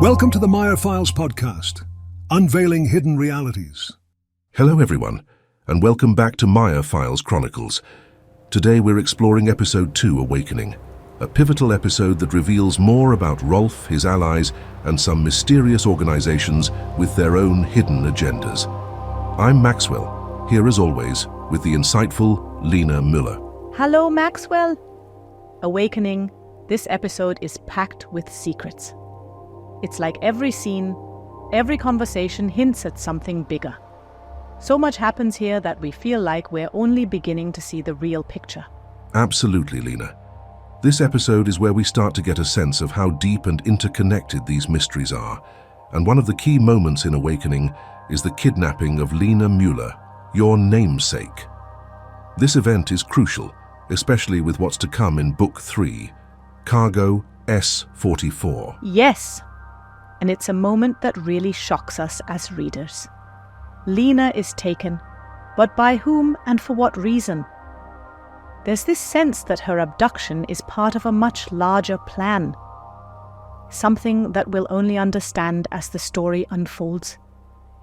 Welcome to the Maier Files podcast, unveiling hidden realities. Hello everyone, and welcome back to Maier Files Chronicles. Today we're exploring episode 2, Awakening, a pivotal episode that reveals more about Rolf, his allies, and some mysterious organizations with their own hidden agendas. I'm Maxwell, here as always, with the insightful Lena Müller. Hello, Maxwell. Awakening, this episode is packed with secrets. It's like every scene, every conversation hints at something bigger. So much happens here that we feel like we're only beginning to see the real picture. Absolutely, Lena. This episode is where we start to get a sense of how deep and interconnected these mysteries are. And one of the key moments in Awakening is the kidnapping of Lena Müller, your namesake. This event is crucial, especially with what's to come in Book 3, Cargo S-44. Yes, and it's a moment that really shocks us as readers. Lena is taken, but by whom and for what reason? There's this sense that her abduction is part of a much larger plan. Something that we'll only understand as the story unfolds.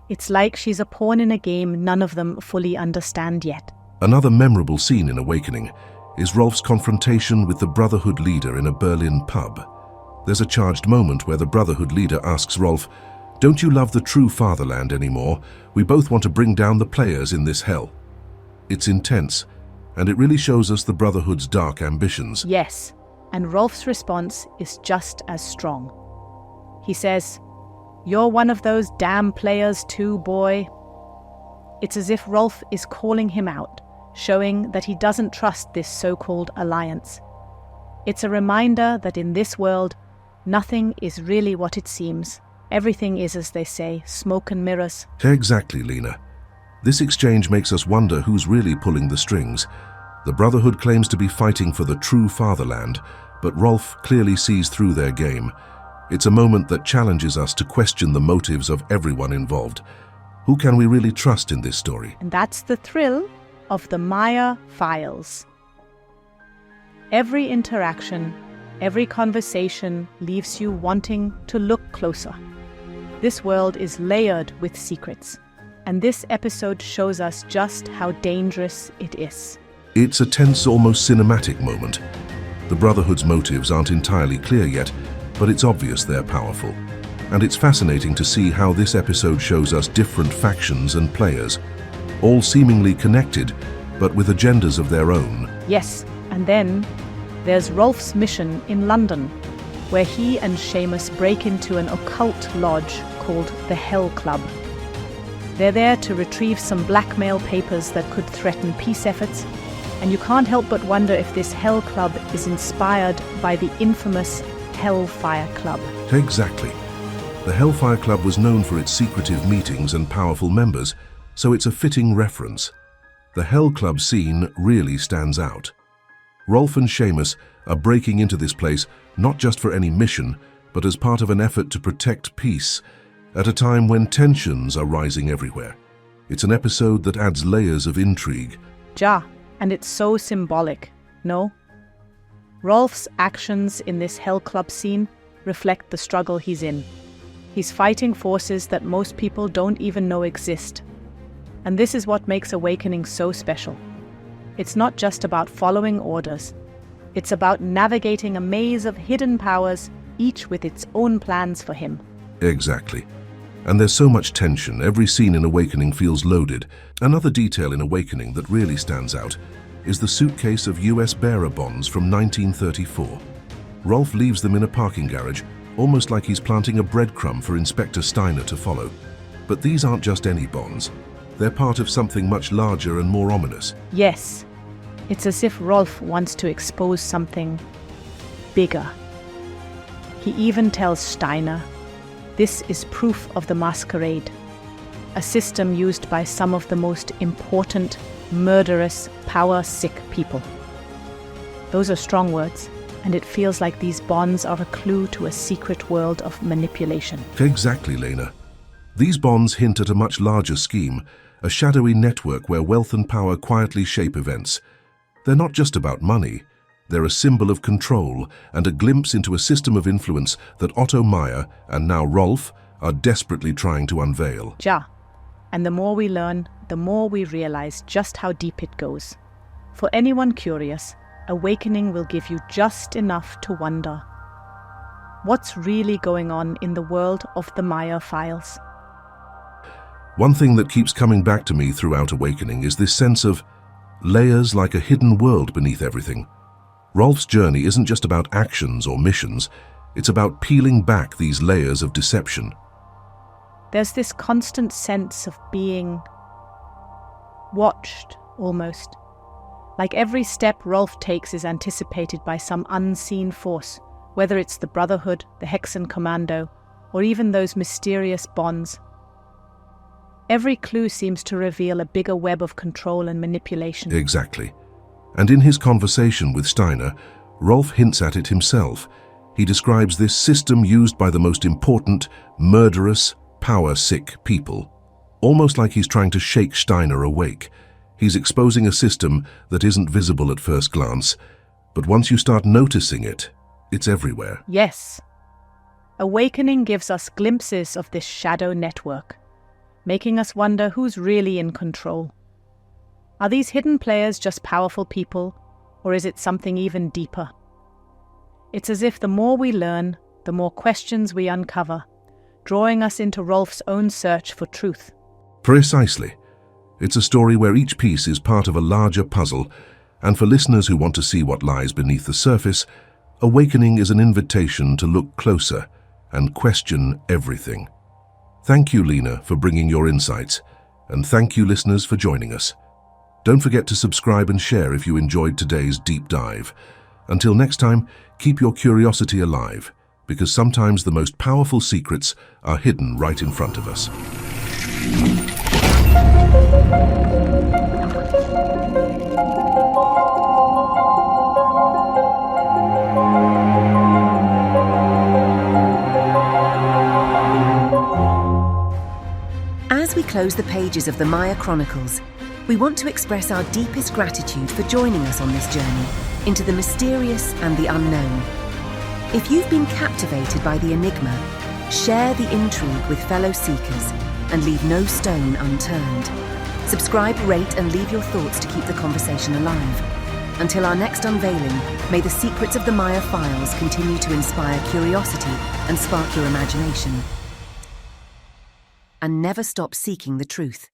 It's like she's a pawn in a game none of them fully understand yet. Another memorable scene in Awakening is Rolf's confrontation with the Brotherhood leader in a Berlin pub. There's a charged moment where the Brotherhood leader asks Rolf, "Don't you love the true fatherland anymore? We both want to bring down the players in this hell." It's intense, and it really shows us the Brotherhood's dark ambitions. Yes, and Rolf's response is just as strong. He says, "You're one of those damn players too, boy." It's as if Rolf is calling him out, showing that he doesn't trust this so-called alliance. It's a reminder that in this world, nothing is really what it seems. Everything is, as they say, smoke and mirrors. Exactly, Lena. This exchange makes us wonder who's really pulling the strings. The Brotherhood claims to be fighting for the true fatherland, but Rolf clearly sees through their game. It's a moment that challenges us to question the motives of everyone involved. Who can we really trust in this story? And that's the thrill of the Maier Files. Every interaction, every conversation leaves you wanting to look closer. This world is layered with secrets, and this episode shows us just how dangerous it is. It's a tense, almost cinematic moment. The Brotherhood's motives aren't entirely clear yet, but it's obvious they're powerful. And it's fascinating to see how this episode shows us different factions and players, all seemingly connected, but with agendas of their own. Yes, and then there's Rolf's mission in London, where he and Seamus break into an occult lodge called the Hell Club. They're there to retrieve some blackmail papers that could threaten peace efforts, and you can't help but wonder if this Hell Club is inspired by the infamous Hellfire Club. Exactly. The Hellfire Club was known for its secretive meetings and powerful members, so it's a fitting reference. The Hell Club scene really stands out. Rolf and Seamus are breaking into this place not just for any mission, but as part of an effort to protect peace, at a time when tensions are rising everywhere. It's an episode that adds layers of intrigue. Ja, and it's so symbolic, no? Rolf's actions in this Hell Club scene reflect the struggle he's in. He's fighting forces that most people don't even know exist. And this is what makes Awakening so special. It's not just about following orders. It's about navigating a maze of hidden powers, each with its own plans for him. Exactly. And there's so much tension, every scene in Awakening feels loaded. Another detail in Awakening that really stands out is the suitcase of US bearer bonds from 1934. Rolf leaves them in a parking garage, almost like he's planting a breadcrumb for Inspector Steiner to follow. But these aren't just any bonds. They're part of something much larger and more ominous. Yes, it's as if Rolf wants to expose something bigger. He even tells Steiner, this is proof of the masquerade, a system used by some of the most important, murderous, power-sick people. Those are strong words, and it feels like these bonds are a clue to a secret world of manipulation. Exactly, Lena. These bonds hint at a much larger scheme, a shadowy network where wealth and power quietly shape events. They're not just about money. They're a symbol of control and a glimpse into a system of influence that Otto Maier and now Rolf are desperately trying to unveil. Ja. And the more we learn, the more we realize just how deep it goes. For anyone curious, Awakening will give you just enough to wonder. What's really going on in the world of the Maier Files? One thing that keeps coming back to me throughout Awakening is this sense of layers, like a hidden world beneath everything. Rolf's journey isn't just about actions or missions, it's about peeling back these layers of deception. There's this constant sense of being watched, almost. Like every step Rolf takes is anticipated by some unseen force, whether it's the Brotherhood, the Hexenkommando, or even those mysterious bonds. Every clue seems to reveal a bigger web of control and manipulation. Exactly. And in his conversation with Steiner, Rolf hints at it himself. He describes this system used by the most important, murderous, power-sick people, almost like he's trying to shake Steiner awake. He's exposing a system that isn't visible at first glance, but once you start noticing it, it's everywhere. Yes. Awakening gives us glimpses of this shadow network, making us wonder who's really in control. Are these hidden players just powerful people, or is it something even deeper? It's as if the more we learn, the more questions we uncover, drawing us into Rolf's own search for truth. Precisely. It's a story where each piece is part of a larger puzzle, and for listeners who want to see what lies beneath the surface, Awakening is an invitation to look closer and question everything. Thank you, Lena, for bringing your insights, and thank you, listeners, for joining us. Don't forget to subscribe and share if you enjoyed today's deep dive. Until next time, keep your curiosity alive, because sometimes the most powerful secrets are hidden right in front of us. As we close the pages of the Maier Chronicles, we want to express our deepest gratitude for joining us on this journey into the mysterious and the unknown. If you've been captivated by the enigma, share the intrigue with fellow seekers and leave no stone unturned. Subscribe, rate, and leave your thoughts to keep the conversation alive. Until our next unveiling, may the secrets of the Maier Files continue to inspire curiosity and spark your imagination. And never stop seeking the truth.